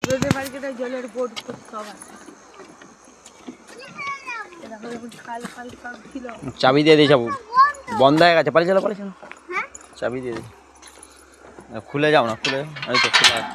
রোদের মার্কেটে জলের বোট সব আছে। চাবি দিয়ে দিয়েছে, বন্ধ হয়ে গেছে, পালিয়ে চলো পালিয়ে চলো। চাবি দিয়ে দিই, খুলে যাও না, খুলে এই তো খোলা আছে।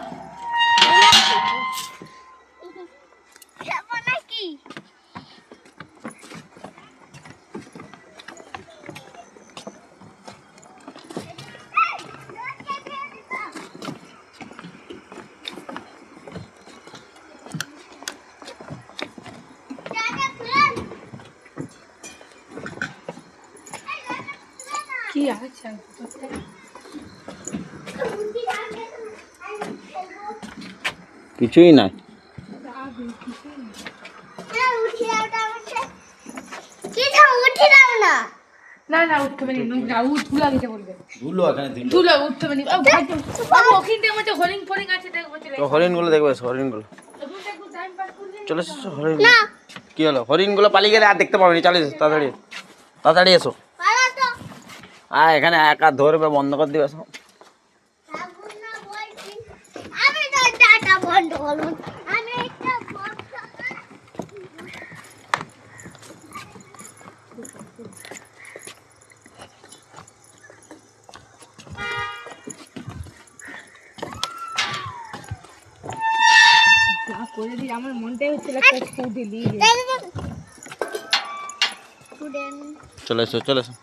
কি আছে কিছুই নাই। না না উঠতে পারি না, ধুলা দিতে বলবে। ধুলো এখানে দিল, ধুলা উঠতে পারি বাবু, ওখানটার মধ্যে হরিণ ফরিং আছে, দেখবো চলে। তো হরিণগুলো দেখবে, হরিণগুলো চলে এসেছো। হরিণ কি হলো? হরিণগুলো পালিয়ে গেলে আর দেখতে পাবে না। চলে এসো তাড়াতাড়ি, তাড়াতাড়ি এসো। এখানে একা ধরবে, বন্ধ করে দিবে সব। করে দিই, আমার মনটাই হচ্ছিল চলে এসো, চলে এসো।